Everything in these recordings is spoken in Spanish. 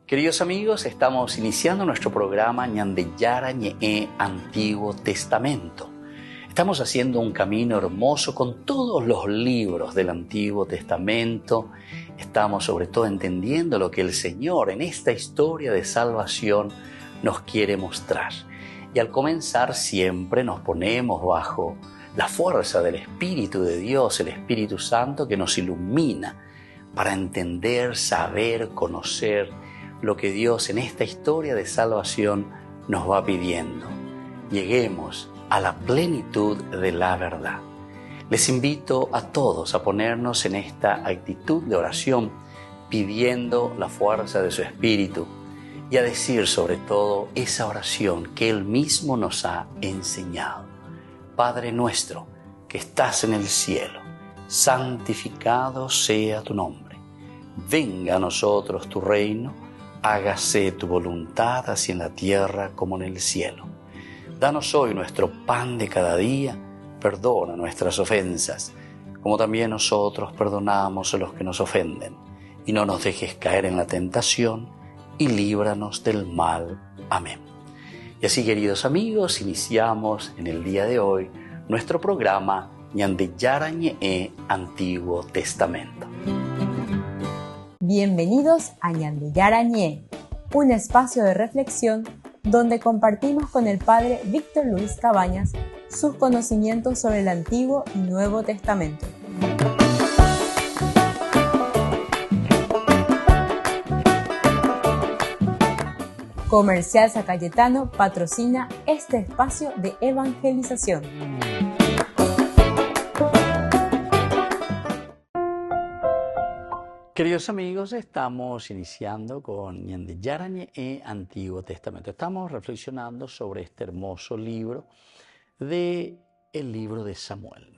Queridos amigos, estamos iniciando nuestro programa Ñandeyara Ñe'e Antiguo Testamento. Estamos haciendo un camino hermoso con todos los libros del Antiguo Testamento. Estamos sobre todo entendiendo lo que el Señor en esta historia de salvación nos quiere mostrar. Y al comenzar siempre nos ponemos bajo la fuerza del Espíritu de Dios, el Espíritu Santo que nos ilumina para entender, saber, conocer lo que Dios en esta historia de salvación nos va pidiendo. Lleguemos a la plenitud de la verdad. Les invito a todos a ponernos en esta actitud de oración, pidiendo la fuerza de su Espíritu y a decir sobre todo esa oración que Él mismo nos ha enseñado. Padre nuestro, que estás en el cielo, santificado sea tu nombre. Venga a nosotros tu reino, hágase tu voluntad así en la tierra como en el cielo. Danos hoy nuestro pan de cada día, perdona nuestras ofensas, como también nosotros perdonamos a los que nos ofenden. Y no nos dejes caer en la tentación, y líbranos del mal. Amén. Y así, queridos amigos, iniciamos en el día de hoy nuestro programa Ñandeyara Ñe'e Antiguo Testamento. Bienvenidos a Ñandeyara Ñe'e, un espacio de reflexión donde compartimos con el Padre Víctor Luis Cabañas sus conocimientos sobre el Antiguo y Nuevo Testamento. Comercial San Cayetano patrocina este espacio de evangelización. Queridos amigos, estamos iniciando con Ñandeyara Ñe'e Antiguo Testamento. Estamos reflexionando sobre este hermoso libro el libro de Samuel.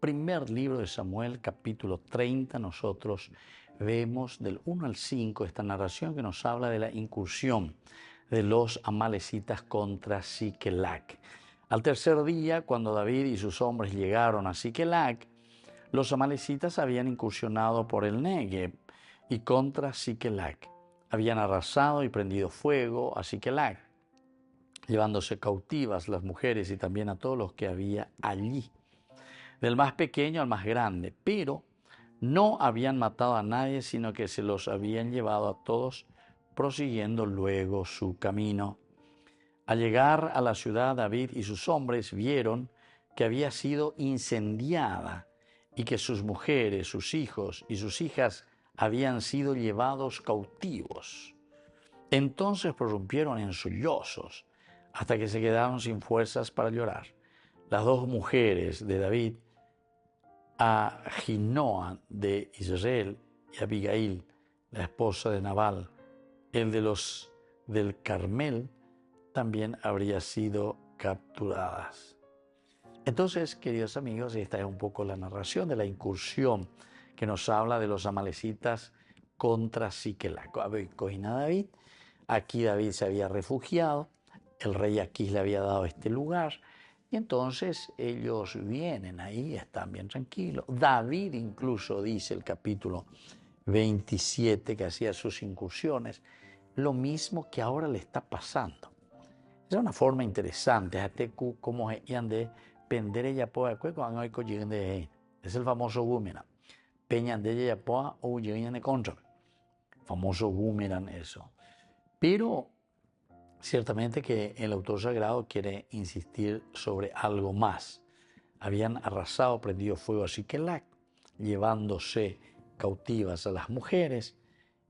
Primer libro de Samuel, capítulo 30, nosotros vemos del 1 al 5 esta narración que nos habla de la incursión de los amalecitas contra Siquelac. Al tercer día, cuando David y sus hombres llegaron a Siquelac, los amalecitas habían incursionado por el Negev y contra Siquelac. Habían arrasado y prendido fuego a Siquelac, llevándose cautivas las mujeres y también a todos los que había allí, del más pequeño al más grande, pero no habían matado a nadie, sino que se los habían llevado a todos, prosiguiendo luego su camino. Al llegar a la ciudad, David y sus hombres vieron que había sido incendiada y que sus mujeres, sus hijos y sus hijas habían sido llevados cautivos. Entonces prorrumpieron en sollozos hasta que se quedaron sin fuerzas para llorar. Las dos mujeres de David, Ahinoam de Israel y Abigail, la esposa de Nabal, el de los del Carmel, también habrían sido capturadas. Entonces, queridos amigos, esta es un poco la narración de la incursión que nos habla de los amalecitas contra Siquelac. David, aquí David se había refugiado, el rey Aquís le había dado este lugar, y entonces ellos vienen ahí, están bien tranquilos. David incluso dice el capítulo 27 que hacía sus incursiones, lo mismo que ahora le está pasando. Es una forma interesante, como es el famoso boomerang. Famoso boomerang eso. Pero ciertamente que el autor sagrado quiere insistir sobre algo más. Habían arrasado, prendido fuego a Siquelac, llevándose cautivas a las mujeres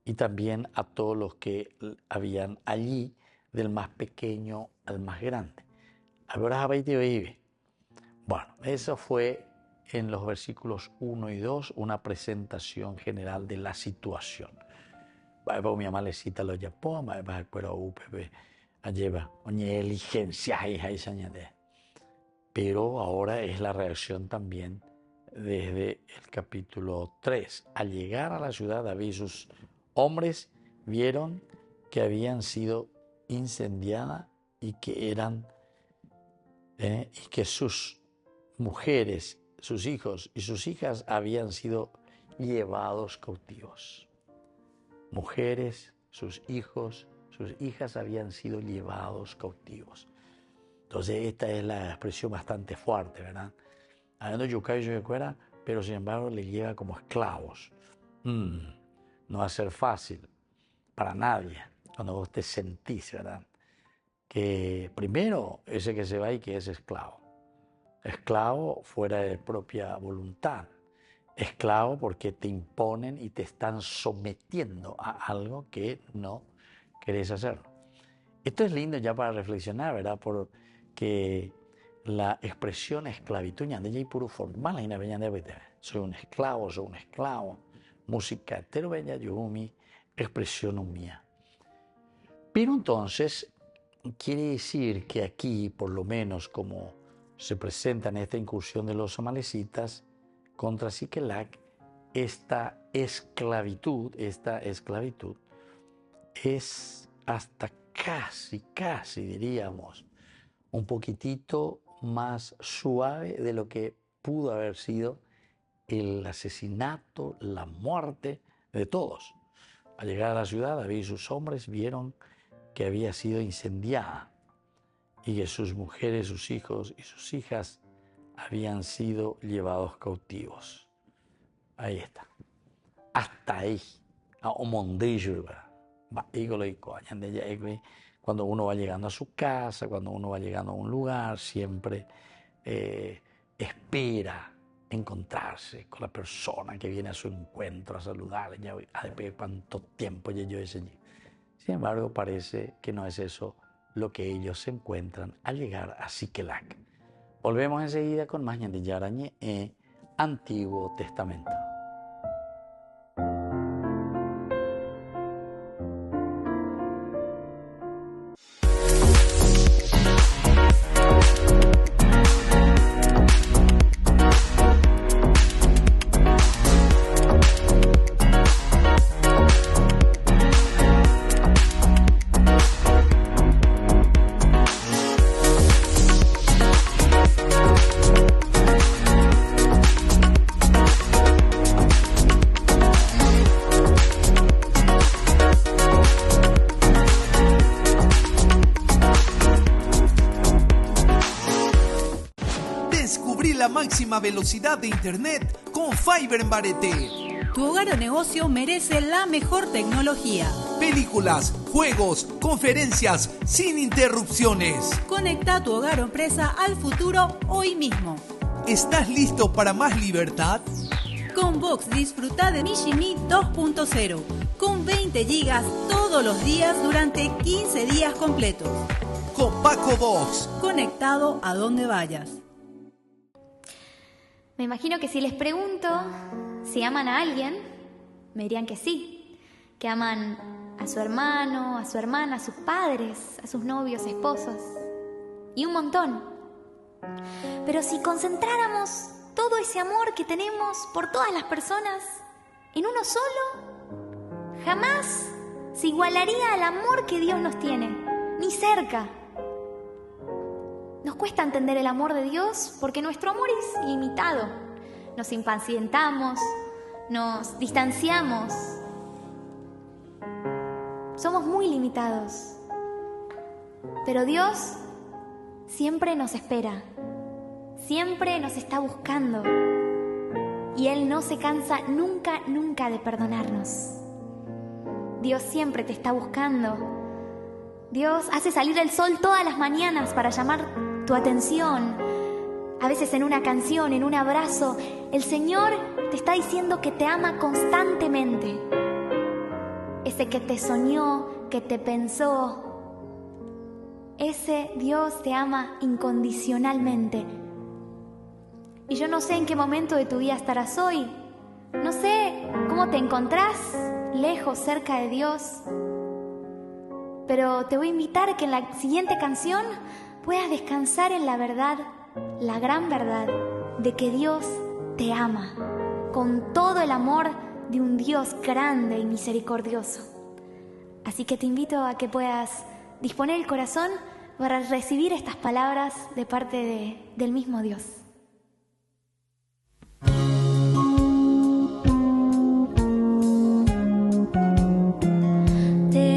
y también a todos los que habían allí, del más pequeño al más grande. Ahora vive. Bueno, eso fue en los versículos 1 y 2, una presentación general de la situación. Mi amalecita lo yapó, pero UPB lleva eligencia pero ahora es la reacción también desde el capítulo 3. Al llegar a la ciudad, David y sus hombres vieron que habían sido incendiadas y que y que sus mujeres, sus hijos y sus hijas habían sido llevados cautivos. Mujeres, sus hijos, sus hijas habían sido llevados cautivos. Entonces esta es la expresión bastante fuerte, ¿verdad? Habiendo yucay y yucuera, pero sin embargo le lleva como esclavos. No va a ser fácil para nadie cuando vos te sentís, ¿verdad? Que primero ese que se va y que es esclavo. Esclavo fuera de propia voluntad. Esclavo porque te imponen y te están sometiendo a algo que no querés hacer. Esto es lindo ya para reflexionar, ¿verdad? Porque la expresión esclavitud ya de puro formal y soy un esclavo, música terobeña yumi, expresión mía. Pero entonces quiere decir que aquí, por lo menos como se presenta en esta incursión de los amalecitas contra Siquelac, esta esclavitud es hasta casi diríamos, un poquitito más suave de lo que pudo haber sido el asesinato, la muerte de todos. Al llegar a la ciudad, David y sus hombres vieron que había sido incendiada y que sus mujeres, sus hijos y sus hijas habían sido llevados cautivos. Ahí está. Hasta ahí. Cuando uno va llegando a su casa, cuando uno va llegando a un lugar, siempre espera encontrarse con la persona que viene a su encuentro, a saludarle, ya después de cuánto tiempo ya yo ese allí. Sin embargo, parece que no es eso lo que ellos se encuentran al llegar a Siquelac. Volvemos enseguida con más Ñan de Yarañe en Antiguo Testamento. Máxima velocidad de internet con Fiber en Barete. Tu hogar o negocio merece la mejor tecnología. Películas, juegos, conferencias sin interrupciones. Conecta tu hogar o empresa al futuro hoy mismo. ¿Estás listo para más libertad? Con Vox disfruta de Mishimi 2.0 con 20 gigas todos los días durante 15 días completos. Con Paco Vox. Conectado a donde vayas. Me imagino que si les pregunto si aman a alguien, me dirían que sí, que aman a su hermano, a su hermana, a sus padres, a sus novios, esposos, y un montón. Pero si concentráramos todo ese amor que tenemos por todas las personas en uno solo, jamás se igualaría al amor que Dios nos tiene, ni cerca. Nos cuesta entender el amor de Dios porque nuestro amor es limitado. Nos impacientamos, nos distanciamos. Somos muy limitados. Pero Dios siempre nos espera, siempre nos está buscando. Y Él no se cansa nunca de perdonarnos. Dios siempre te está buscando. Dios hace salir el sol todas las mañanas para llamar tu atención, a veces en una canción, en un abrazo. El Señor te está diciendo que te ama constantemente. Ese que te soñó, que te pensó, ese Dios te ama incondicionalmente. Y yo no sé en qué momento de tu vida estarás hoy. No sé cómo te encontrás, lejos, cerca de Dios. Pero te voy a invitar a que en la siguiente canción puedas descansar en la verdad, la gran verdad, de que Dios te ama, con todo el amor de un Dios grande y misericordioso. Así que te invito a que puedas disponer el corazón para recibir estas palabras de parte del mismo Dios. Te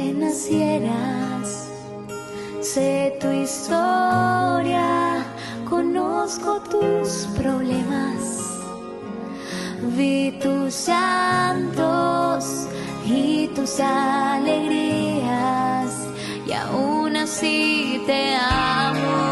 que nacieras. Sé tu historia, conozco tus problemas. Vi tus llantos y tus alegrías, y aún así te amo.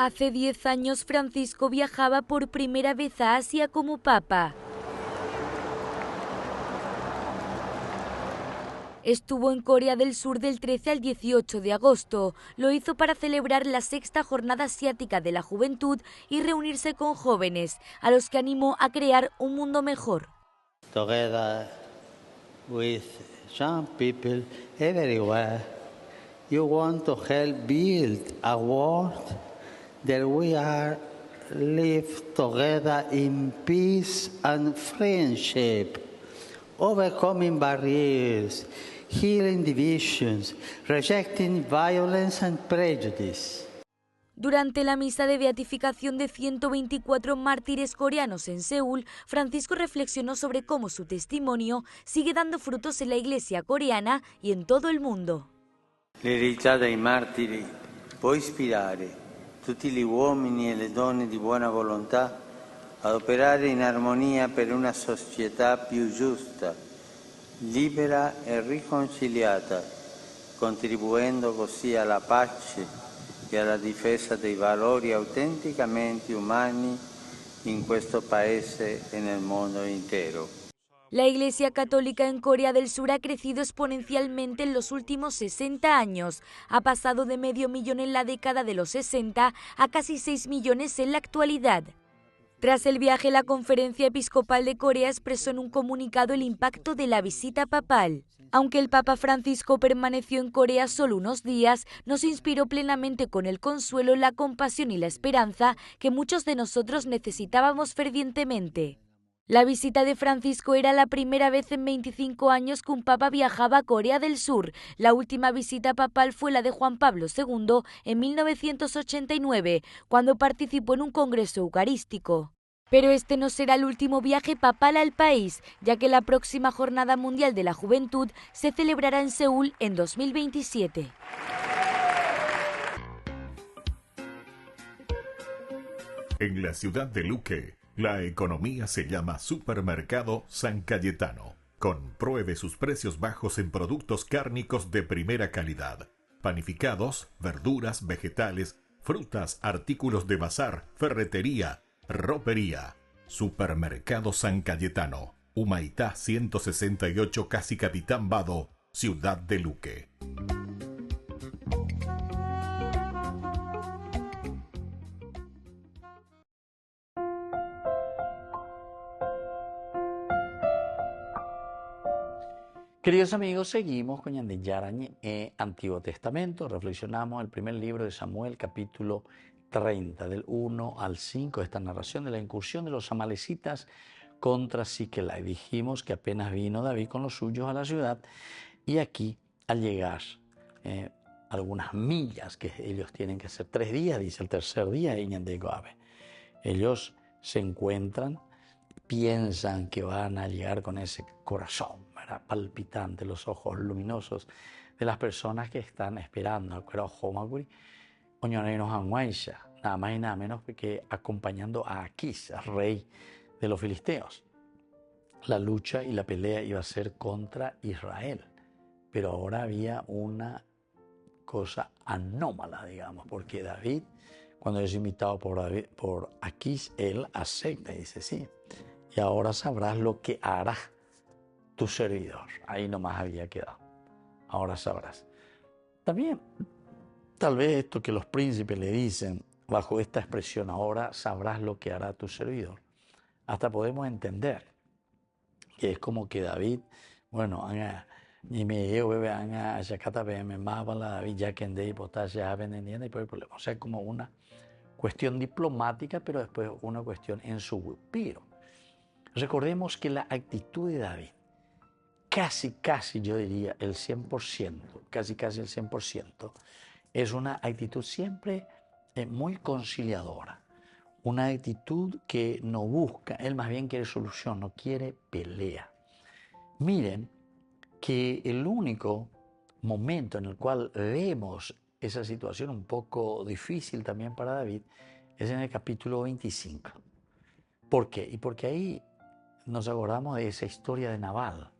Hace 10 años Francisco viajaba por primera vez a Asia como papa. Estuvo en Corea del Sur del 13 al 18 de agosto. Lo hizo para celebrar la 6ª Jornada Asiática de la Juventud y reunirse con jóvenes, a los que animó a crear un mundo mejor. Together with young people everywhere, you want to help build a world that we are live together in peace and friendship, overcoming barriers, healing divisions, rejecting violence and prejudice. Durante la misa de beatificación de 124 mártires coreanos en Seúl, Francisco reflexionó sobre cómo su testimonio sigue dando frutos en la Iglesia coreana y en todo el mundo. L'eredità dei martiri può ispirare tutti gli uomini e le donne di buona volontà ad operare in armonia per una società più giusta, libera e riconciliata, contribuendo così alla pace e alla difesa dei valori autenticamente umani in questo paese e nel mondo intero. La Iglesia Católica en Corea del Sur ha crecido exponencialmente en los últimos 60 años. Ha pasado de medio millón en la década de los 60 a casi 6 millones en la actualidad. Tras el viaje, la Conferencia Episcopal de Corea expresó en un comunicado el impacto de la visita papal. Aunque el Papa Francisco permaneció en Corea solo unos días, nos inspiró plenamente con el consuelo, la compasión y la esperanza que muchos de nosotros necesitábamos fervientemente. La visita de Francisco era la primera vez en 25 años que un papa viajaba a Corea del Sur. La última visita papal fue la de Juan Pablo II en 1989, cuando participó en un congreso eucarístico. Pero este no será el último viaje papal al país, ya que la próxima Jornada Mundial de la Juventud se celebrará en Seúl en 2027. En la ciudad de Luque, la economía se llama Supermercado San Cayetano. Compruebe sus precios bajos en productos cárnicos de primera calidad. Panificados, verduras, vegetales, frutas, artículos de bazar, ferretería, ropería. Supermercado San Cayetano, Humaitá 168, casi Capitán Vado, Ciudad de Luque. Queridos amigos, seguimos con Ñandeyara Ñe'e, Antiguo Testamento. Reflexionamos el primer libro de Samuel, capítulo 30, del 1 al 5, esta narración de la incursión de los amalecitas contra Siquelai. Dijimos que apenas vino David con los suyos a la ciudad y aquí, al llegar algunas millas que ellos tienen que hacer, 3 días, dice el tercer día, ellos se encuentran, piensan que van a llegar con ese corazón, ¿verdad?, palpitante, los ojos luminosos de las personas que están esperando, nada más y nada menos que acompañando a Aquís, rey de los filisteos. La lucha y la pelea iba a ser contra Israel, pero ahora había una cosa anómala, digamos, porque David, cuando es invitado por Aquís, él acepta y dice sí. Y ahora sabrás lo que hará tu servidor. Ahí nomás había quedado. Ahora sabrás. También, tal vez esto que los príncipes le dicen bajo esta expresión, ahora sabrás lo que hará tu servidor. Hasta podemos entender que es como que David, bueno, o sea, como una cuestión diplomática, pero después una cuestión en su piro. Recordemos que la actitud de David, casi yo diría el 100%, casi el 100%, es una actitud siempre muy conciliadora, una actitud que no busca, él más bien quiere solución, no quiere pelea. Miren que el único momento en el cual vemos esa situación un poco difícil también para David es en el capítulo 25. ¿Por qué? Y porque ahí nos acordamos de esa historia de Nabal,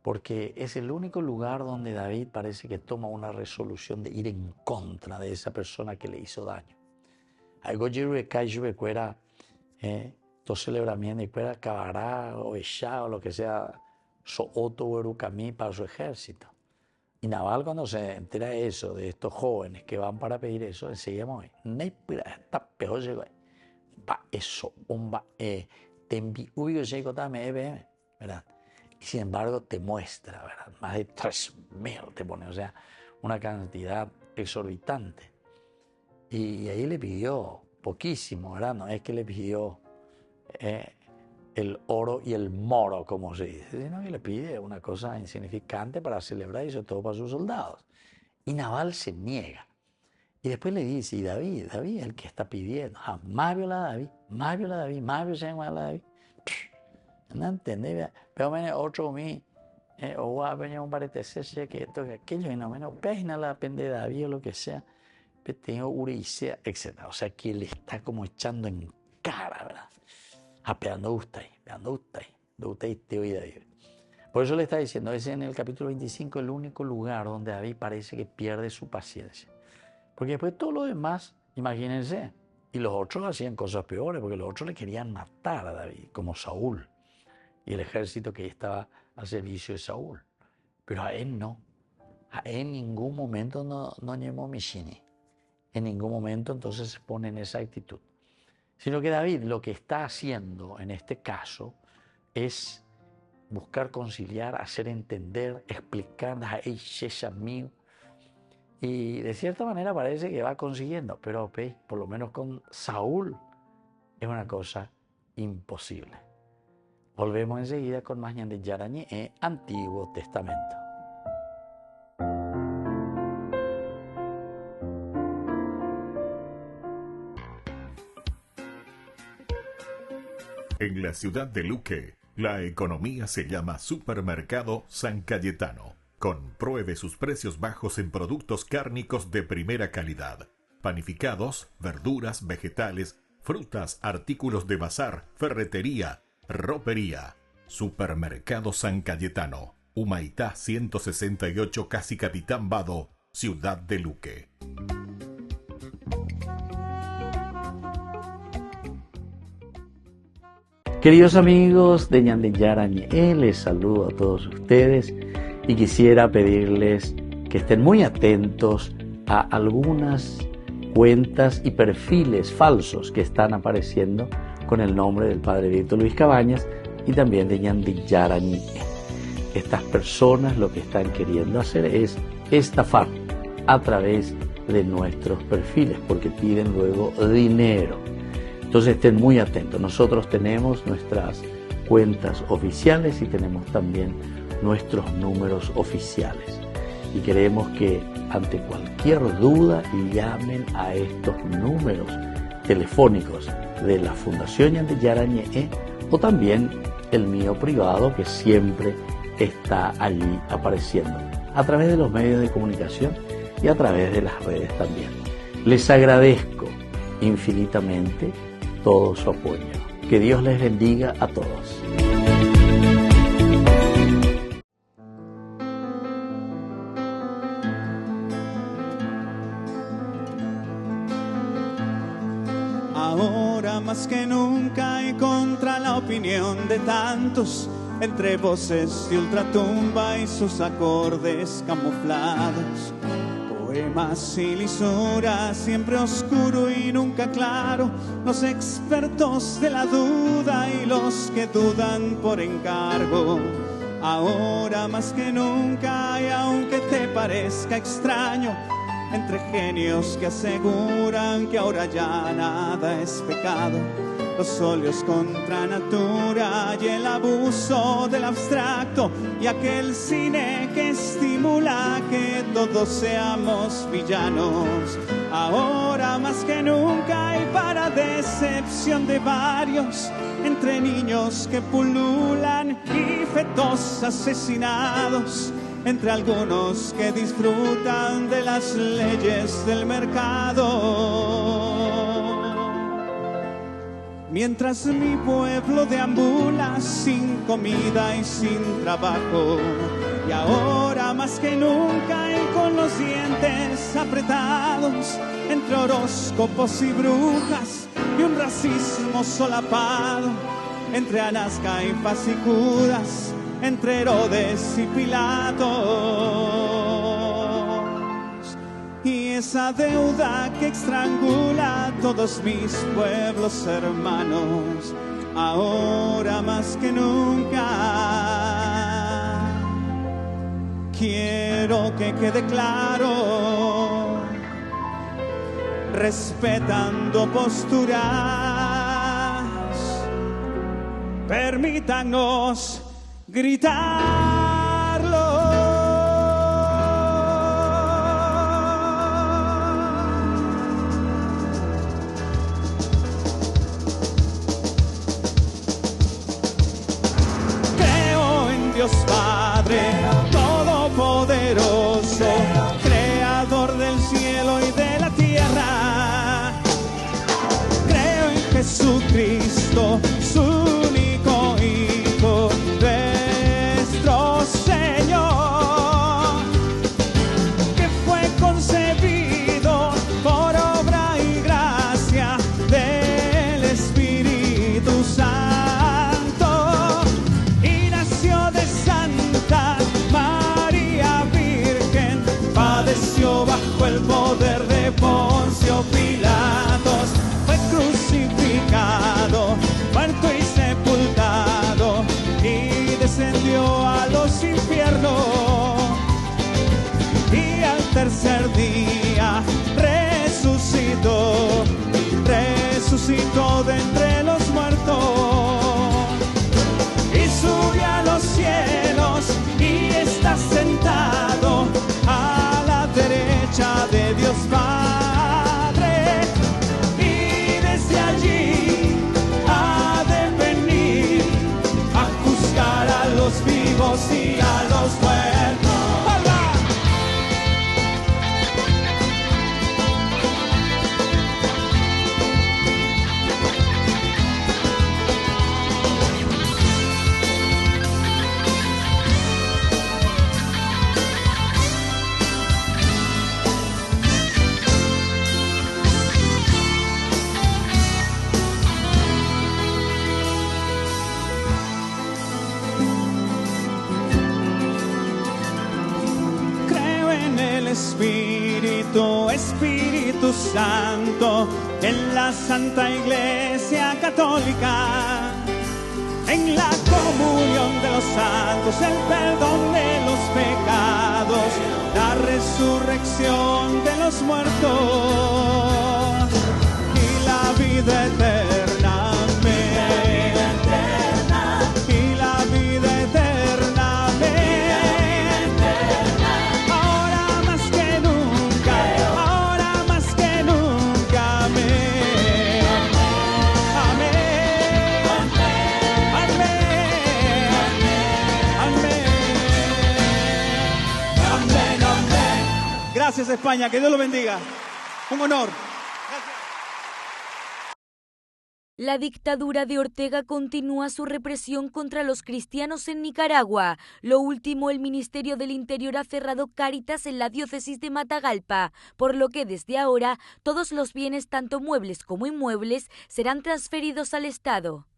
porque es el único lugar donde David parece que toma una resolución de ir en contra de esa persona que le hizo daño. Algo fuera todo celebramiento y fuera acabará o echado o lo que sea, Sooto o Erucamí para su ejército. Y Nabal, cuando se entera de eso, de estos jóvenes que van para pedir eso, enseguida mueve. Está peor llegó. Va eso, ¿verdad? Y sin embargo te muestra, ¿verdad?, más de 3.000 te pone, o sea, una cantidad exorbitante. Y ahí le pidió poquísimo, ¿verdad? No es que le pidió el oro y el moro, como se dice, sino que le pide una cosa insignificante para celebrar y sobre todo para sus soldados. Y Nabal se niega. Y después le dice, y David, el que está pidiendo, más viola a David, ¿no entendés? Pero otro mí, o va a venir un parecer que esto, que aquello, y no menos, página la pende de David o lo que sea, pero tengo ureicea, etc. O sea, que le está como echando en cara, ¿verdad? Pegando usted, Teo y David. Por eso le está diciendo, es en el capítulo 25 el único lugar donde David parece que pierde su paciencia. Porque después todo lo demás, imagínense, y los otros hacían cosas peores, porque los otros le querían matar a David, como Saúl, y el ejército que estaba al servicio de Saúl. Pero a él no. A él en ningún momento no llamó Mishini. En ningún momento entonces se pone en esa actitud. Sino que David lo que está haciendo en este caso es buscar conciliar, hacer entender, explicar a mío. Y de cierta manera parece que va consiguiendo, pero por lo menos con Saúl es una cosa imposible. Volvemos enseguida con más Ñandeyara Ñe'e, Antiguo Testamento. En la ciudad de Luque, la economía se llama Supermercado San Cayetano. Compruebe sus precios bajos en productos cárnicos de primera calidad. Panificados, verduras, vegetales, frutas, artículos de bazar, ferretería, ropería. Supermercado San Cayetano, Humaitá 168, casi Capitán Vado, Ciudad de Luque. Queridos amigos de Ñandillara Ñe'e, les saludo a todos ustedes y quisiera pedirles que estén muy atentos a algunas cuentas y perfiles falsos que están apareciendo con el nombre del padre Víctor Luis Cabañas y también de Ñandillara Ñe'e. Estas personas lo que están queriendo hacer es estafar a través de nuestros perfiles porque piden luego dinero. Entonces estén muy atentos. Nosotros tenemos nuestras cuentas oficiales y tenemos también nuestros números oficiales. Y queremos que ante cualquier duda llamen a estos números telefónicos de la Fundación Ñandillara Ñe'e o también el mío privado que siempre está allí apareciendo a través de los medios de comunicación y a través de las redes también. Les agradezco infinitamente todo su apoyo. Que Dios les bendiga a todos. Ahora más que nunca y contra la opinión de tantos, entre voces de ultratumba y sus acordes camuflados, poemas y lisuras, siempre oscuro y nunca claro, los expertos de la duda y los que dudan por encargo. Ahora más que nunca y aunque te parezca extraño, entre genios que aseguran que ahora ya nada es pecado, los óleos contra natura y el abuso del abstracto y aquel cine que estimula que todos seamos villanos. Ahora más que nunca y para decepción de varios, entre niños que pululan y fetos asesinados, entre algunos que disfrutan de las leyes del mercado. Mientras mi pueblo deambula sin comida y sin trabajo, y ahora más que nunca y con los dientes apretados, entre horóscopos y brujas y un racismo solapado, entre Anasca y Paz y Judas, entre Herodes y Pilatos, y esa deuda que estrangula a todos mis pueblos hermanos, ahora más que nunca quiero que quede claro, respetando posturas, permítanos gritarlo. Creo en Dios Padre Todopoderoso, Creador del cielo y de la tierra. Creo en Jesucristo, su único Hijo, nuestro Espíritu, Espíritu Santo, en la Santa Iglesia Católica, en la comunión de los santos, el perdón de los pecados, la resurrección de los muertos y la vida eterna. Gracias, España, que Dios lo bendiga. Un honor. Gracias. La dictadura de Ortega continúa su represión contra los cristianos en Nicaragua. Lo último, el Ministerio del Interior ha cerrado Cáritas en la diócesis de Matagalpa, por lo que desde ahora todos los bienes, tanto muebles como inmuebles, serán transferidos al Estado.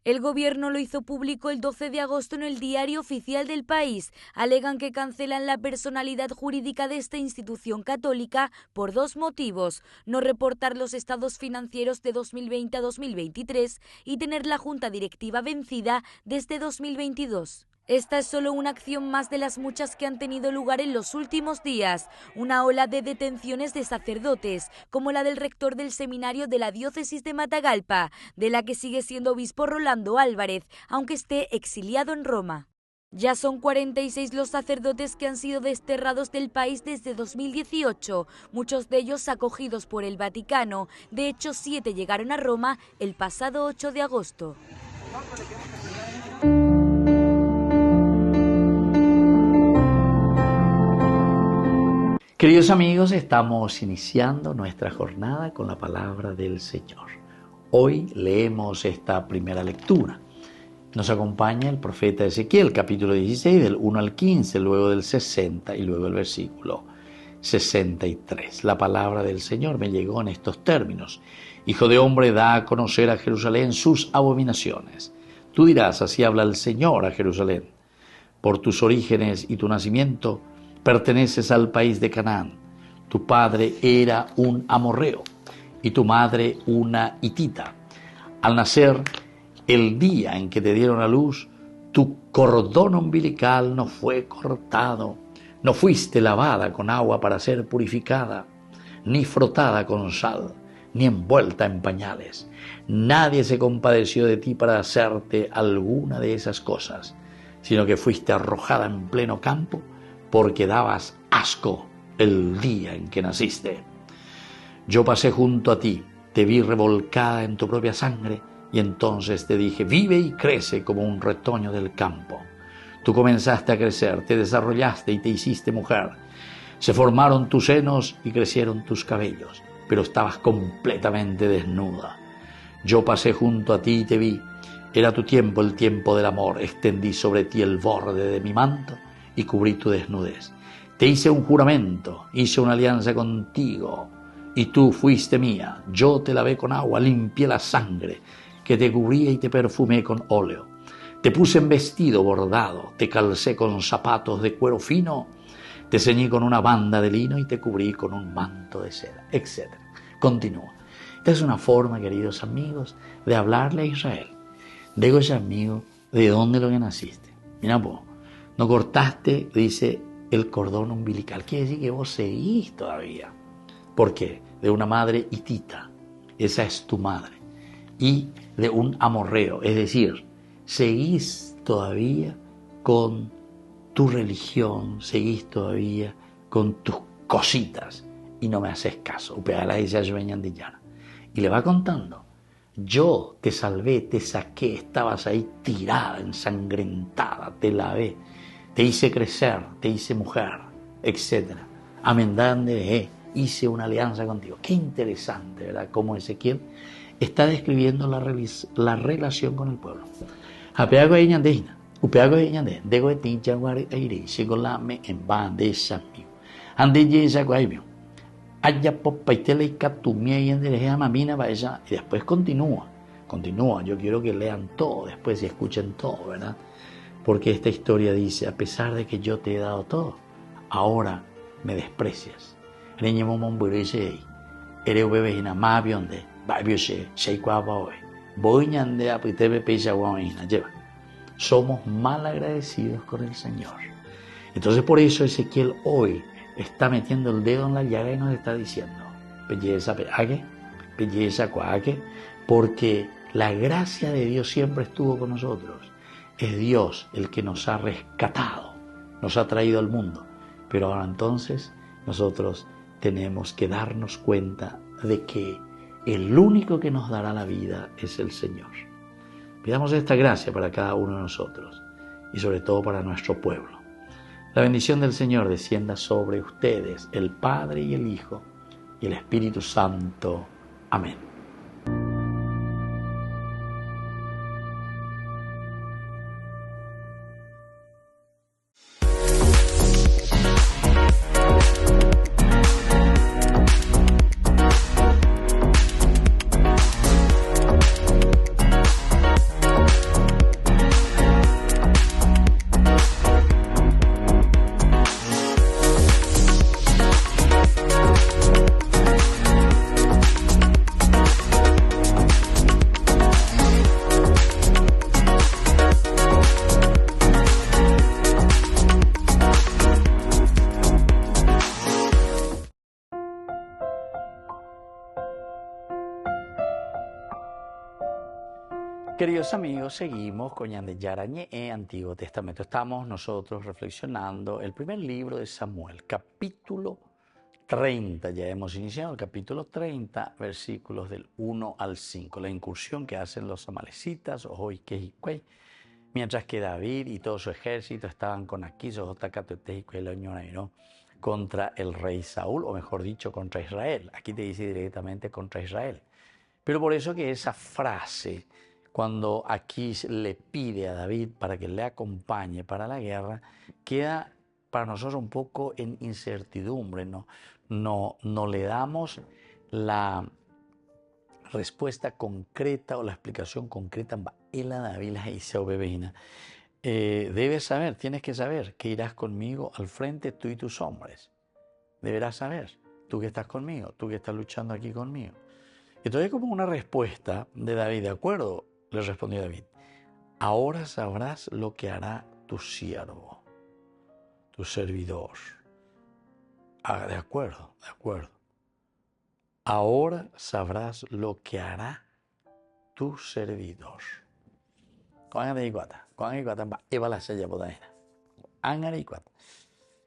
El gobierno lo hizo público el 12 de agosto en el Diario Oficial del País. Alegan que cancelan la personalidad jurídica de esta institución católica por dos motivos: no reportar los estados financieros de 2020 a 2023 y tener la junta directiva vencida desde 2022. Esta es solo una acción más de las muchas que han tenido lugar en los últimos días. Una ola de detenciones de sacerdotes, como la del rector del seminario de la diócesis de Matagalpa, de la que sigue siendo obispo Rolando Álvarez, aunque esté exiliado en Roma. Ya son 46 los sacerdotes que han sido desterrados del país desde 2018, muchos de ellos acogidos por el Vaticano. De hecho, 7 llegaron a Roma el pasado 8 de agosto. Queridos amigos, estamos iniciando nuestra jornada con la palabra del Señor. Hoy leemos esta primera lectura. Nos acompaña el profeta Ezequiel, capítulo 16, del 1 al 15, luego del 60 y luego el versículo 63. La palabra del Señor me llegó en estos términos: Hijo de hombre, da a conocer a Jerusalén sus abominaciones. Tú dirás, así habla el Señor a Jerusalén: por tus orígenes y tu nacimiento, perteneces al país de Canaán. Tu padre era un amorreo y tu madre una hitita. Al nacer, el día en que te dieron a luz, tu cordón umbilical no fue cortado. No fuiste lavada con agua para ser purificada, ni frotada con sal, ni envuelta en pañales. Nadie se compadeció de ti para hacerte alguna de esas cosas, sino que fuiste arrojada en pleno campo, porque dabas asco el día en que naciste. Yo pasé junto a ti, te vi revolcada en tu propia sangre, y entonces te dije: vive y crece como un retoño del campo. Tú comenzaste a crecer, te desarrollaste y te hiciste mujer. Se formaron tus senos y crecieron tus cabellos, pero estabas completamente desnuda. Yo pasé junto a ti y te vi. Era tu tiempo, el tiempo del amor. Extendí sobre ti el borde de mi manto y cubrí tu desnudez. Te hice un juramento, hice una alianza contigo, y tú fuiste mía. Yo te lavé con agua, limpié la sangre que te cubría y te perfumé con óleo. Te puse en vestido bordado, te calcé con zapatos de cuero fino, te ceñí con una banda de lino y te cubrí con un manto de seda, etc. Continúa. Esta es una forma, queridos amigos, de hablarle a Israel. Digo, ese amigo, ¿de dónde lo que naciste? Mira vos. No cortaste, dice, el cordón umbilical. Quiere decir que vos seguís todavía. ¿Por qué? De una madre hitita. Esa es tu madre. Y de un amorreo. Es decir, seguís todavía con tu religión. Seguís todavía con tus cositas. Y no me haces caso. Y le va contando. Yo te salvé, te saqué. Estabas ahí tirada, ensangrentada. Te lavé. Te hice crecer, te hice mujer, etc. Amendande, hice una alianza contigo. Qué interesante, ¿verdad? Cómo Ezequiel está describiendo la relación con el pueblo. Apeago a Iñandina, upeago a Iñandina, dego de ti, jaguar aire, sigolame en bande samio. Ande yesa guaibio. Haya popa y teleca tu mía y endereja mamina vaya. Y después continúa. Yo quiero que lean todo después y escuchen todo, ¿verdad? Porque esta historia dice: a pesar de que yo te he dado todo, ahora me desprecias. Reñemo mon burece, ere ubebehina mabionde, babiose, sheikwabaoe, boiñande apitebe peisaguaoina, lleva. Somos mal agradecidos con el Señor. Entonces por eso Ezequiel hoy está metiendo el dedo en la llaga y nos está diciendo, belleza peague, belleza cuaque, porque la gracia de Dios siempre estuvo con nosotros. Es Dios el que nos ha rescatado, nos ha traído al mundo. Pero ahora entonces nosotros tenemos que darnos cuenta de que el único que nos dará la vida es el Señor. Pidamos esta gracia para cada uno de nosotros y sobre todo para nuestro pueblo. La bendición del Señor descienda sobre ustedes, el Padre y el Hijo y el Espíritu Santo. Amén. Queridos amigos, seguimos con Ñandeyara Ñe'e, Antiguo Testamento. Estamos nosotros reflexionando el primer libro de Samuel, capítulo 30. Ya hemos iniciado el capítulo 30, versículos del 1 al 5. La incursión que hacen los amalecitas, Ojoy, Quejicuey, mientras que David y todo su ejército estaban con Aquis, contra el rey Saúl, o mejor dicho, contra Israel. Aquí te dice directamente contra Israel. Pero por eso que esa frase, cuando Aquis le pide a David para que le acompañe para la guerra, queda para nosotros un poco en incertidumbre, no le damos la respuesta concreta o la explicación concreta. Debes saber, tienes que saber que irás conmigo al frente, tú y tus hombres. Deberás saber, tú que estás conmigo, tú que estás luchando aquí conmigo. Entonces, como una respuesta de David, de acuerdo, le respondió David, ahora sabrás lo que hará tu siervo, tu servidor. De acuerdo. Ahora sabrás lo que hará tu servidor.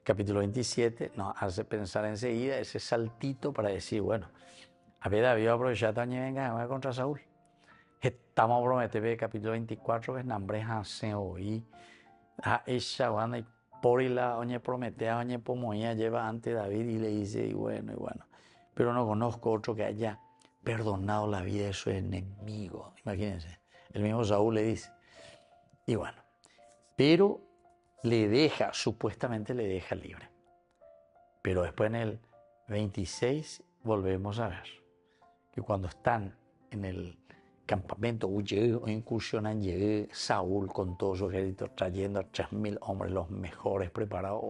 Capítulo 27 nos hace pensar enseguida ese saltito para decir, bueno, a ver, David va a aprovechar también venga contra Saúl. Estamos prometiendo capítulo 24, que nombre hace hoy a esa banda y por la oñe prometea, oñe pomoía lleva ante David y le dice, y bueno, pero no conozco otro que haya perdonado la vida de su enemigo. Imagínense, el mismo Saúl le dice, y bueno, pero supuestamente le deja libre. Pero después en el 26 volvemos a ver que cuando están en el campamento o incursionan, Saúl con todo su ejército trayendo a 3.000 hombres, los mejores preparados,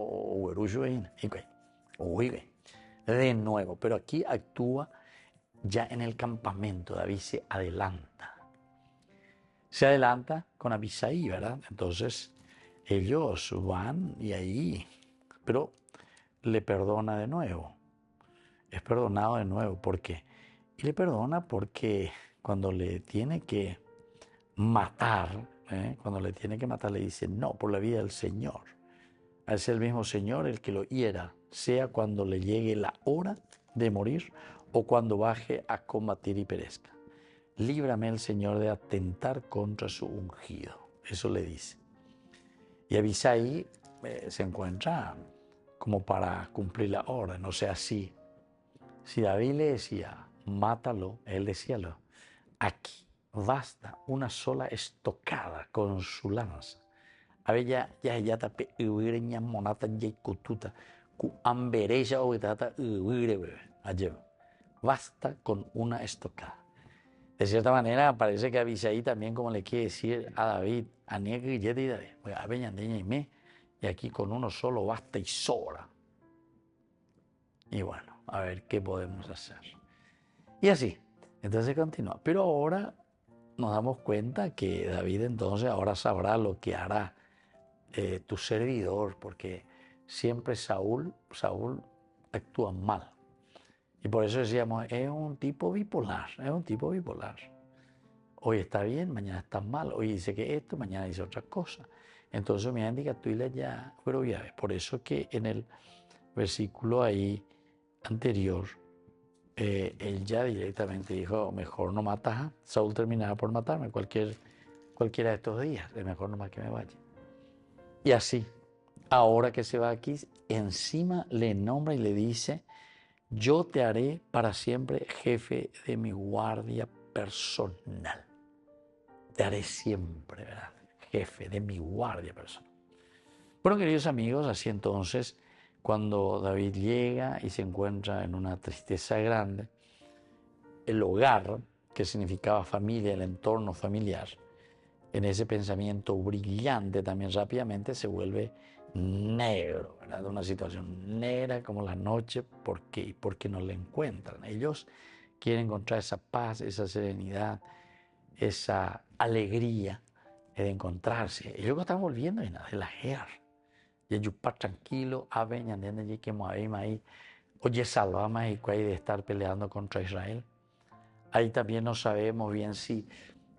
de nuevo, pero aquí actúa ya en el campamento. David se adelanta con Abisai, ¿verdad? Entonces ellos van y ahí, pero le perdona de nuevo, es perdonado de nuevo. ¿Por qué? Y le perdona porque cuando le tiene que matar, le dice, no, por la vida del Señor. Es el mismo Señor el que lo hiera, sea cuando le llegue la hora de morir o cuando baje a combatir y perezca. Líbrame el Señor de atentar contra su ungido. Eso le dice. Y Abisai se encuentra como para cumplir la orden. O sea, si David le decía, mátalo, él decía, aquí basta una sola estocada con su lanza. Había ya tape uireña monata kututa ku ambereja o tata uire ayer. Basta con una estocada. De cierta manera parece que Abisai también como le quiere decir a David, y aquí con uno solo basta y sobra. Y bueno, a ver qué podemos hacer. Y así, entonces continúa. Pero ahora nos damos cuenta que David entonces ahora sabrá lo que hará tu servidor, porque siempre Saúl actúa mal. Y por eso decíamos, es un tipo bipolar, Hoy está bien, mañana está mal, hoy dice que esto, mañana dice otra cosa. Entonces me indica tú y ya, pero ya ves, por eso que en el versículo ahí anterior, él ya directamente dijo, mejor no matas, Saúl terminará por matarme cualquiera de estos días, es mejor nomás que me vaya. Y así, ahora que se va aquí, encima le nombra y le dice, yo te haré para siempre jefe de mi guardia personal. Te haré siempre, ¿verdad? Jefe de mi guardia personal. Bueno, queridos amigos, así entonces, cuando David llega y se encuentra en una tristeza grande, el hogar, que significaba familia, el entorno familiar, en ese pensamiento brillante también rápidamente se vuelve negro, ¿verdad? Una situación negra como la noche. ¿Por qué? Porque no le encuentran. Ellos quieren encontrar esa paz, esa serenidad, esa alegría de encontrarse. Ellos están volviendo de la guerra. Y ellos para tranquilo, a veña de que ahí, oye, salvamos y de estar peleando contra Israel. Ahí también no sabemos bien si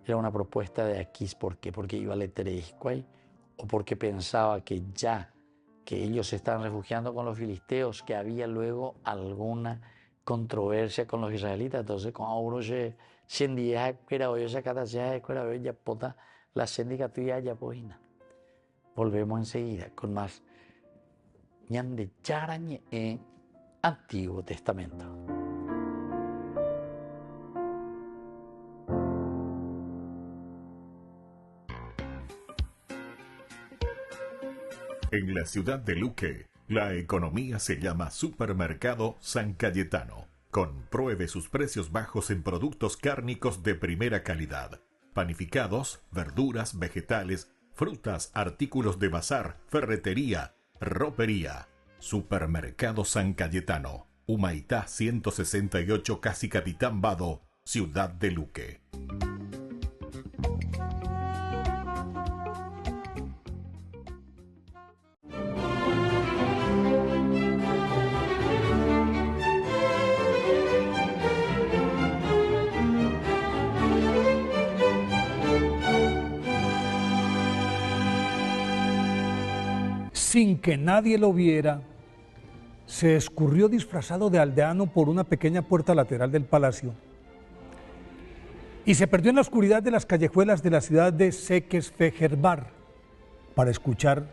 era una propuesta de Aquís. ¿Por qué? Porque iba a Letereiscuay, o porque pensaba que ya que ellos se están refugiando con los filisteos, que había luego alguna controversia con los israelitas. Entonces, con ahora 100 días, hoy se cada día, ya pota la sindicatura ya poina. Volvemos enseguida con más ñande charañe en Antiguo Testamento. En la ciudad de Luque, la economía se llama Supermercado San Cayetano. Compruebe sus precios bajos en productos cárnicos de primera calidad. Panificados, verduras, vegetales, frutas, artículos de bazar, ferretería, ropería. Supermercado San Cayetano. Humaitá 168, Casi Capitán Vado, ciudad de Luque. Sin que nadie lo viera, se escurrió disfrazado de aldeano por una pequeña puerta lateral del palacio y se perdió en la oscuridad de las callejuelas de la ciudad de Sequesfejerbar para escuchar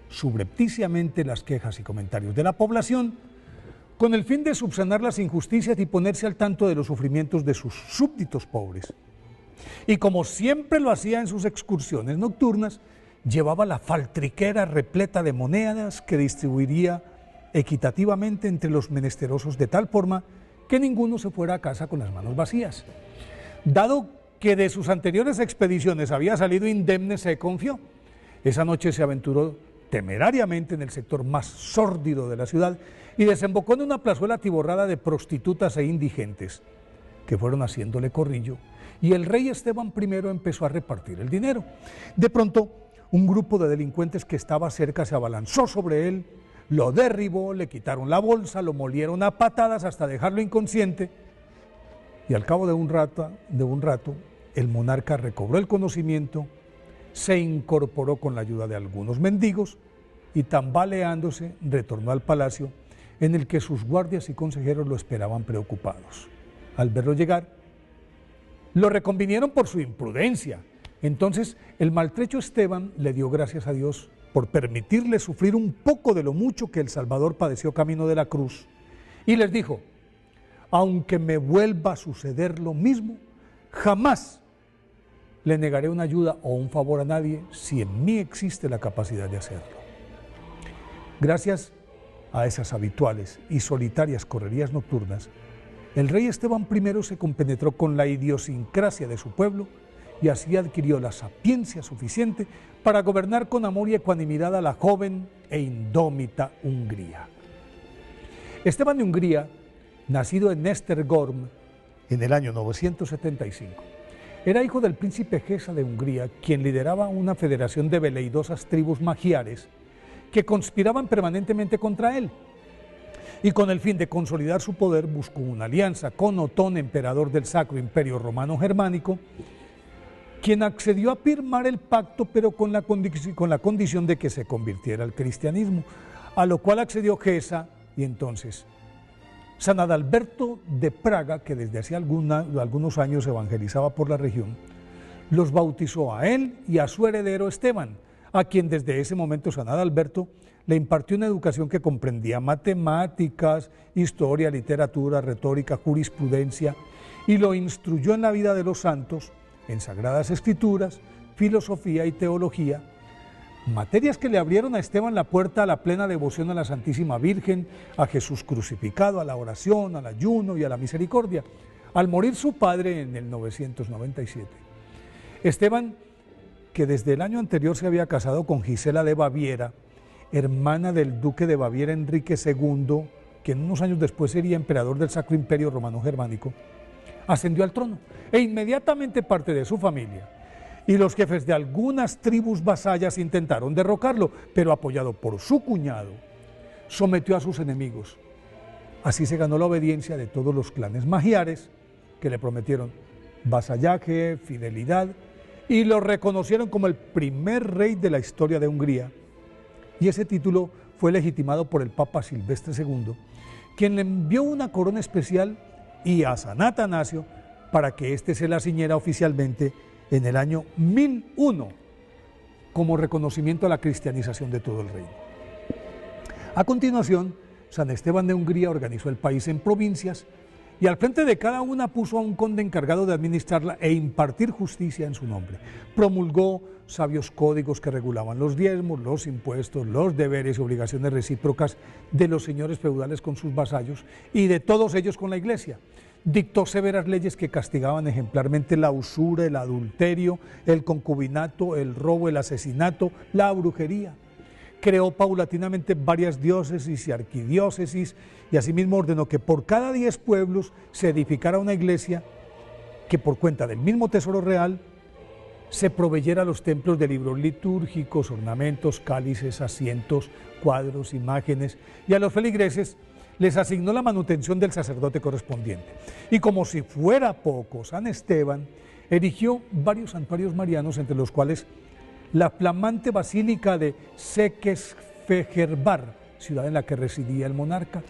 subrepticiamente las quejas y comentarios de la población con el fin de subsanar las injusticias y ponerse al tanto de los sufrimientos de sus súbditos pobres. Y como siempre lo hacía en sus excursiones nocturnas, llevaba la faltriquera repleta de monedas que distribuiría equitativamente entre los menesterosos de tal forma que ninguno se fuera a casa con las manos vacías. Dado que de sus anteriores expediciones había salido indemne, se confió. Esa noche se aventuró temerariamente en el sector más sórdido de la ciudad y desembocó en una plazuela atiborrada de prostitutas e indigentes que fueron haciéndole corrillo, y el rey Esteban I empezó a repartir el dinero. De pronto, un grupo de delincuentes que estaba cerca se abalanzó sobre él, lo derribó, le quitaron la bolsa, lo molieron a patadas hasta dejarlo inconsciente, y al cabo de un rato, el monarca recobró el conocimiento, se incorporó con la ayuda de algunos mendigos y, tambaleándose, retornó al palacio, en el que sus guardias y consejeros lo esperaban preocupados. Al verlo llegar, lo reconvinieron por su imprudencia. Entonces el maltrecho Esteban le dio gracias a Dios por permitirle sufrir un poco de lo mucho que el Salvador padeció camino de la cruz, y les dijo: aunque me vuelva a suceder lo mismo, jamás le negaré una ayuda o un favor a nadie si en mí existe la capacidad de hacerlo. Gracias a esas habituales y solitarias correrías nocturnas, el rey Esteban I se compenetró con la idiosincrasia de su pueblo y así adquirió la sapiencia suficiente para gobernar con amor y ecuanimidad a la joven e indómita Hungría. Esteban de Hungría, nacido en Esztergom en el año 975, era hijo del príncipe Gesa de Hungría, quien lideraba una federación de veleidosas tribus magiares que conspiraban permanentemente contra él. Y con el fin de consolidar su poder, buscó una alianza con Otón, emperador del Sacro Imperio Romano Germánico, quien accedió a firmar el pacto, pero con la condición de que se convirtiera al cristianismo, a lo cual accedió Gesa, y entonces San Adalberto de Praga, que desde hace algunos años evangelizaba por la región, los bautizó a él y a su heredero Esteban, a quien desde ese momento San Adalberto le impartió una educación que comprendía matemáticas, historia, literatura, retórica, jurisprudencia, y lo instruyó en la vida de los santos, en sagradas escrituras, filosofía y teología, materias que le abrieron a Esteban la puerta a la plena devoción a la Santísima Virgen, a Jesús crucificado, a la oración, al ayuno y a la misericordia. Al morir su padre en el 997, Esteban, que desde el año anterior se había casado con Gisela de Baviera, hermana del duque de Baviera Enrique II, que unos años después sería emperador del Sacro Imperio Romano Germánico, ascendió al trono e inmediatamente parte de su familia y los jefes de algunas tribus vasallas intentaron derrocarlo, pero apoyado por su cuñado, sometió a sus enemigos. Así se ganó la obediencia de todos los clanes magiares que le prometieron vasallaje, fidelidad, y lo reconocieron como el primer rey de la historia de Hungría, y ese título fue legitimado por el Papa Silvestre II, quien le envió una corona especial y a San Atanasio para que éste se la ciñera oficialmente en el año 1001 como reconocimiento a la cristianización de todo el reino. A continuación, San Esteban de Hungría organizó el país en provincias y al frente de cada una puso a un conde encargado de administrarla e impartir justicia en su nombre. Promulgó sabios códigos que regulaban los diezmos, los impuestos, los deberes y obligaciones recíprocas de los señores feudales con sus vasallos y de todos ellos con la Iglesia. Dictó severas leyes que castigaban ejemplarmente la usura, el adulterio, el concubinato, el robo, el asesinato, la brujería. Creó paulatinamente varias diócesis y arquidiócesis y asimismo ordenó que por cada 10 pueblos se edificara una iglesia que por cuenta del mismo tesoro real se proveyera a los templos de libros litúrgicos, ornamentos, cálices, asientos, cuadros, imágenes, y a los feligreses les asignó la manutención del sacerdote correspondiente. Y como si fuera poco, San Esteban erigió varios santuarios marianos, entre los cuales la flamante basílica de Székesfehérvár, ciudad en la que residía el monarca,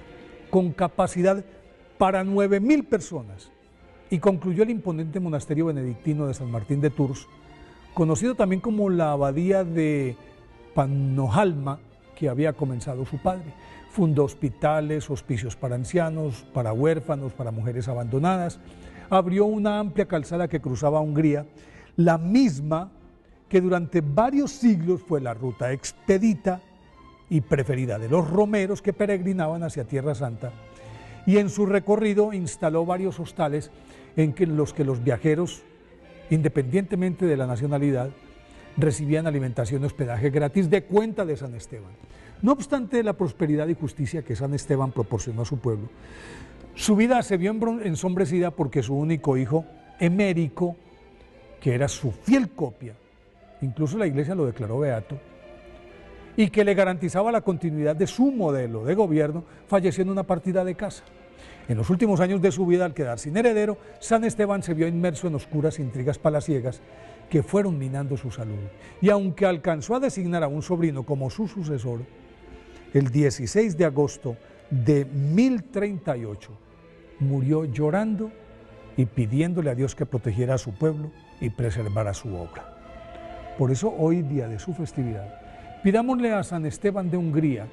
con capacidad para 9.000 personas, y concluyó el imponente monasterio benedictino de San Martín de Tours, conocido también como la abadía de Pannonhalma, que había comenzado su padre. Fundó hospitales, hospicios para ancianos, para huérfanos, para mujeres abandonadas. Abrió una amplia calzada que cruzaba Hungría, la misma que durante varios siglos fue la ruta expedita y preferida de los romeros que peregrinaban hacia Tierra Santa, y en su recorrido instaló varios hostales en los que los viajeros, independientemente de la nacionalidad, recibían alimentación y hospedaje gratis de cuenta de San Esteban. No obstante la prosperidad y justicia que San Esteban proporcionó a su pueblo, su vida se vio ensombrecida porque su único hijo, Emérico, que era su fiel copia, incluso la Iglesia lo declaró beato, y que le garantizaba la continuidad de su modelo de gobierno, falleció en una partida de caza. En los últimos años de su vida, al quedar sin heredero, San Esteban se vio inmerso en oscuras intrigas palaciegas que fueron minando su salud. Y aunque alcanzó a designar a un sobrino como su sucesor, el 16 de agosto de 1038 murió llorando y pidiéndole a Dios que protegiera a su pueblo y preservara su obra. Por eso hoy, día de su festividad, pidámosle a San Esteban de Hungría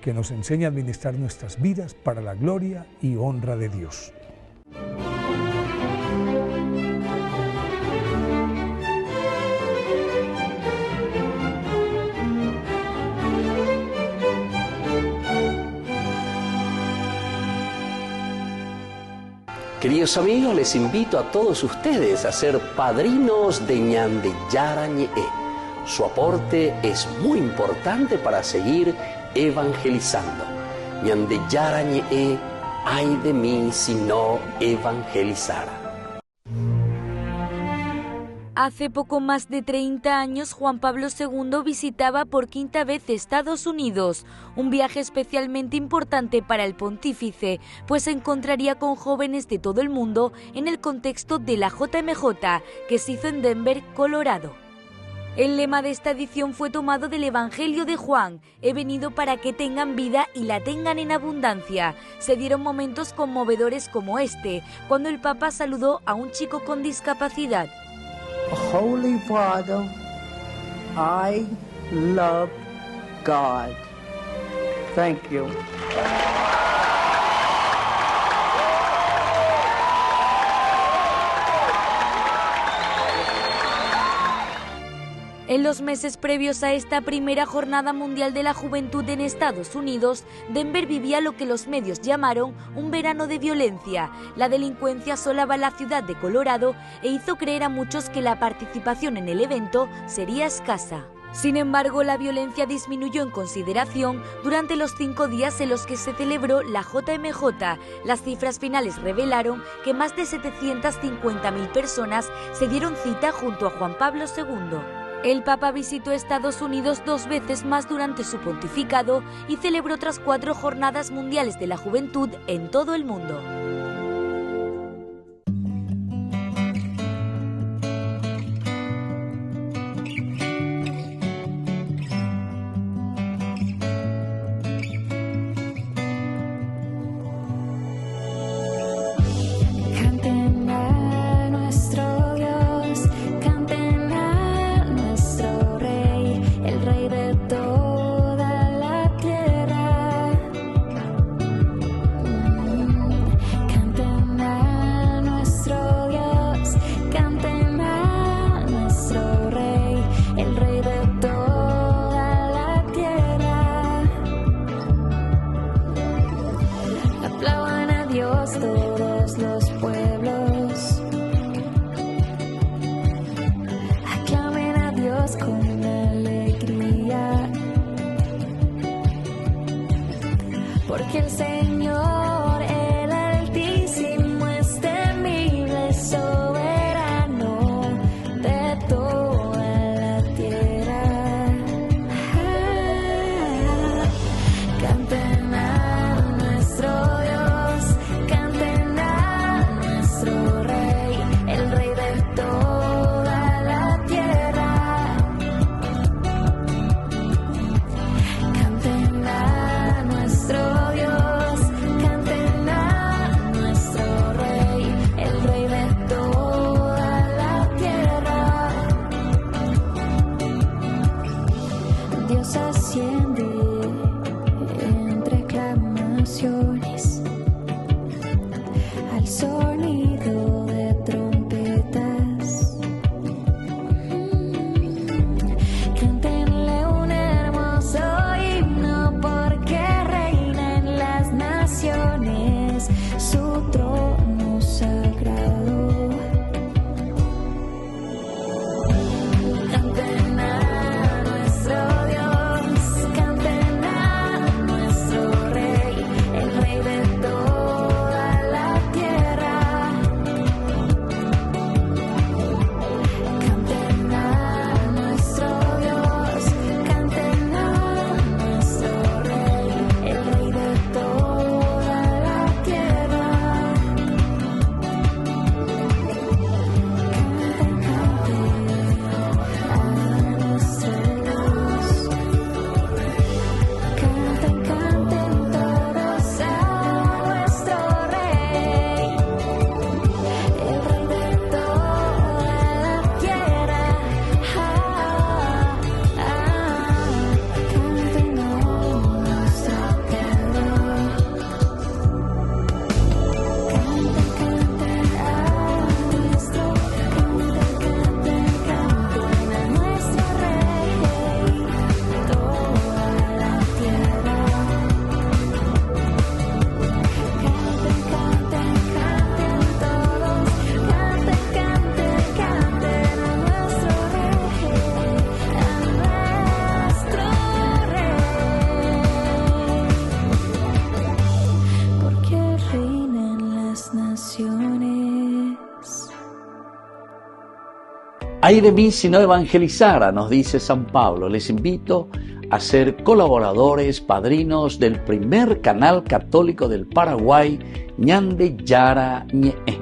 que nos enseñe a administrar nuestras vidas para la gloria y honra de Dios. Queridos amigos, les invito a todos ustedes a ser padrinos de Ñandeyara Ñe'e. Su aporte es muy importante para seguir evangelizando. ñandeyara ñe'ẽ, ay de mí si no evangelizara. Hace poco más de 30 años, Juan Pablo II visitaba por quinta vez Estados Unidos, un viaje especialmente importante para el pontífice, pues se encontraría con jóvenes de todo el mundo en el contexto de la JMJ, que se hizo en Denver, Colorado. El lema de esta edición fue tomado del Evangelio de Juan: he venido para que tengan vida y la tengan en abundancia. Se dieron momentos conmovedores como este, cuando el Papa saludó a un chico con discapacidad. Holy Father, I love God. Thank you. En los meses previos a esta primera Jornada Mundial de la Juventud en Estados Unidos, Denver vivía lo que los medios llamaron un verano de violencia. La delincuencia asolaba la ciudad de Colorado e hizo creer a muchos que la participación en el evento sería escasa. Sin embargo, la violencia disminuyó en consideración durante los 5 días en los que se celebró la JMJ. Las cifras finales revelaron que más de 750.000 personas se dieron cita junto a Juan Pablo II. El Papa visitó Estados Unidos 2 veces más durante su pontificado y celebró otras 4 jornadas mundiales de la juventud en todo el mundo. Todos los pueblos aclamen a Dios con alegría, porque el Señor, el Altísimo, es temible, soberano de toda la tierra. Canten a nuestro Dios, canten a nuestro Rey, el Rey de toda la tierra. Canten a nuestro Dios, Ay de mí si no evangelizara, nos dice San Pablo. Les invito a ser colaboradores, padrinos del primer canal católico del Paraguay, Ñande Yara Ñe'e.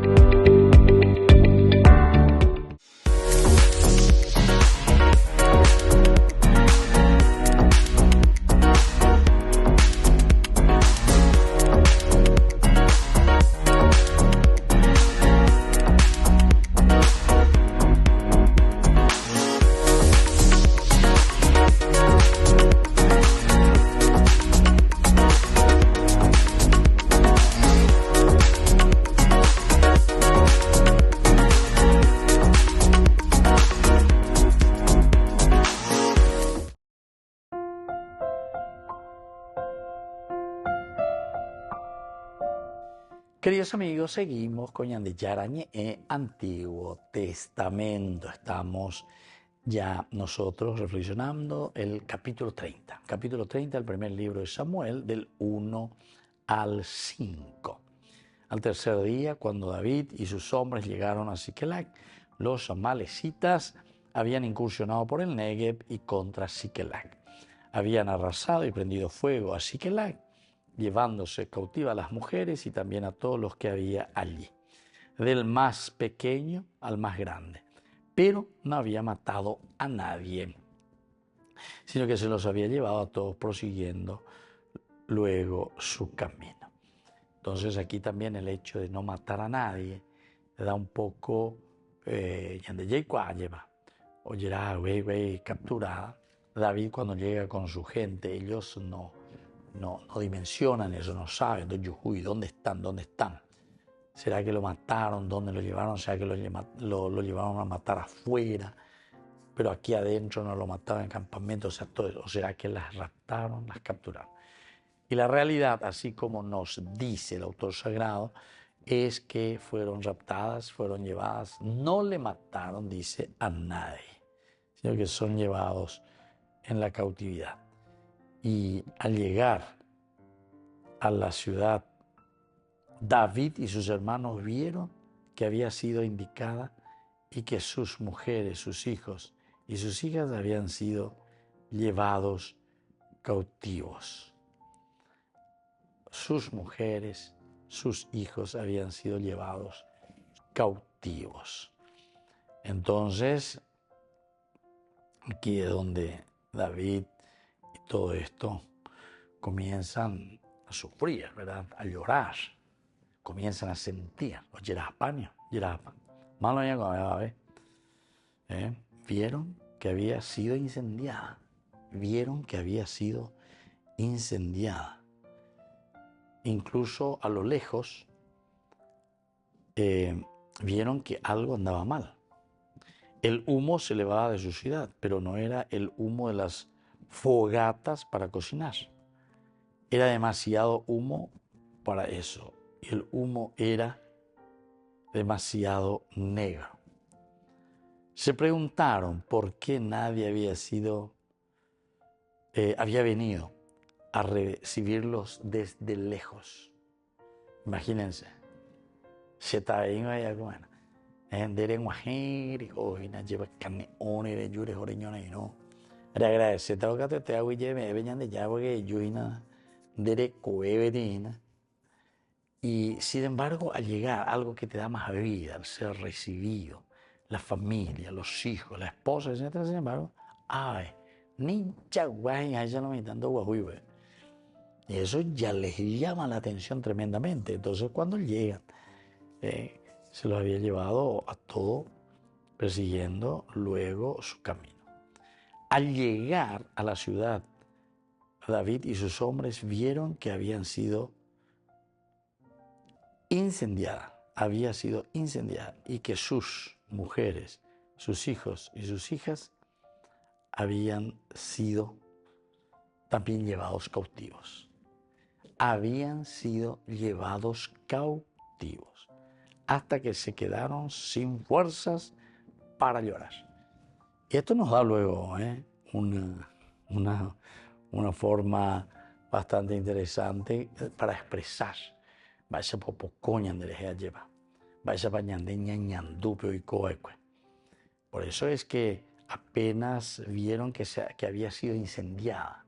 Queridos amigos, seguimos con Ñande Yara Ñe'e, Antiguo Testamento. Estamos ya nosotros reflexionando el capítulo 30. Capítulo 30 del primer libro de Samuel, del 1 al 5. Al tercer día, cuando David y sus hombres llegaron a Siquelac, los amalecitas habían incursionado por el Negev y contra Siquelac. Habían arrasado y prendido fuego a Siquelac, llevándose cautiva a las mujeres y también a todos los que había allí, del más pequeño al más grande, pero no había matado a nadie, sino que se los había llevado a todos prosiguiendo luego su camino. Entonces aquí también el hecho de no matar a nadie da un poco capturada. David cuando llega con su gente, ellos no dimensionan eso, no saben. Entonces, uy, ¿dónde están? ¿Dónde están? ¿Será que lo mataron? ¿Dónde lo llevaron? ¿Será que lo llevaron a matar afuera? Pero aquí adentro no lo mataron en campamento. O sea, todo eso. ¿O será que las raptaron, las capturaron? Y la realidad, así como nos dice el autor sagrado, es que fueron raptadas, fueron llevadas. No le mataron, dice, a nadie, sino que son llevados en la cautividad. Y al llegar a la ciudad, David y sus hermanos vieron que había sido indicada y que sus mujeres, sus hijos y sus hijas habían sido llevados cautivos. Sus mujeres, sus hijos habían sido llevados cautivos. Entonces, aquí es donde David y todo esto comienzan a sufrir, ¿verdad? A llorar, comienzan a sentir. Vieron que había sido incendiada. Incluso a lo lejos vieron que algo andaba mal. El humo se elevaba de su ciudad, pero no era el humo de las fogatas para cocinar. Era demasiado humo para eso. Y el humo era demasiado negro. Se preguntaron por qué nadie había venido a recibirlos desde lejos. Imagínense. Se está ahí, vaya, bueno. Dere guajiri, ojina, lleva carne, onere, yure, joreñona y no. Agradece, te hago que te hago y lleve, veñan de ya, porque yo y nada. Dere coeverina. Y sin embargo, al llegar, algo que te da más vida, al ser recibido, la familia, los hijos, la esposa, etc. Sin embargo, ay, ni chaguay, ay, ya no me dando guajuibe. Y eso ya les llama la atención tremendamente. Entonces, cuando llegan, se los había llevado a todo, persiguiendo luego su camino. Al llegar a la ciudad, David y sus hombres vieron que había sido incendiada y que sus mujeres, sus hijos y sus hijas habían sido también llevados cautivos. Hasta que se quedaron sin fuerzas para llorar. Y esto nos da luego una forma bastante interesante para expresar. Vaya popocoña de leje lleva. Vaya pañande ñañandupio y coeque. Por eso es que apenas vieron que había sido incendiada.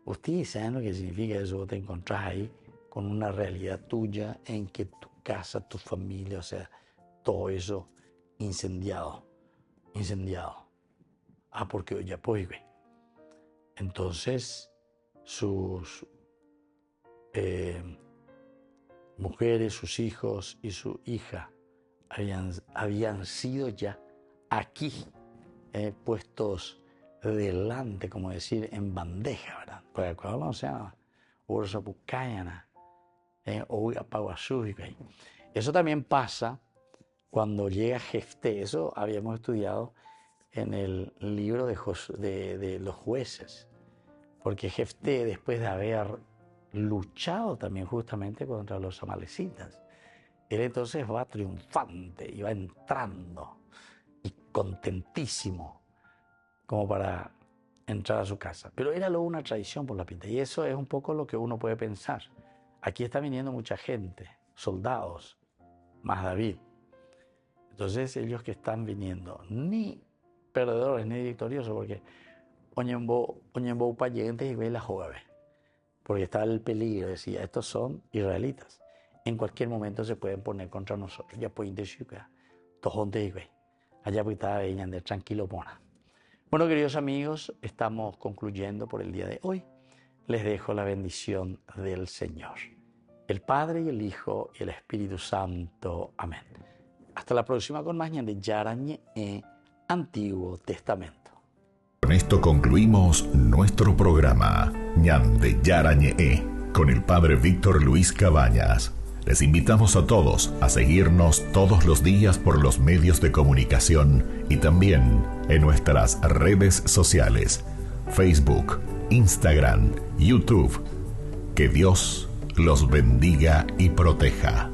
Ustedes saben lo que significa eso, te encontrás ahí con una realidad tuya en que tu casa, tu familia, o sea, todo eso incendiado. Porque ya pues, entonces sus mujeres, sus hijos y su hija habían sido ya aquí puestos delante, como decir, en bandeja, ¿verdad? Porque cuando se llama Ursa Pucayana, o eso también pasa cuando llega Jefté. Eso habíamos estudiado en el libro de los jueces, porque Jefté, después de haber luchado también justamente contra los amalecitas, él entonces va triunfante y va entrando y contentísimo como para entrar a su casa. Pero era luego una tradición por la pinta, y eso es un poco lo que uno puede pensar. Aquí está viniendo mucha gente, soldados, más David. Entonces ellos que están viniendo, ni perdedores ni victoriosos, porque Oñembo Payentes y ve la jueves, porque está el peligro, decía, estos son israelitas, en cualquier momento se pueden poner contra nosotros. Ya pueden decir que tojonte y ve, allá pues estaba de tranquilo mona. Bueno, queridos amigos, estamos concluyendo por el día de hoy. Les dejo la bendición del Señor, el Padre y el Hijo y el Espíritu Santo. Amén. Hasta la próxima con más de Yarañe Antiguo Testamento. Con esto concluimos nuestro programa Ñande Yarañe con el Padre Víctor Luis Cabañas. Les invitamos a todos a seguirnos todos los días por los medios de comunicación y también en nuestras redes sociales, Facebook, Instagram, YouTube. Que Dios los bendiga y proteja.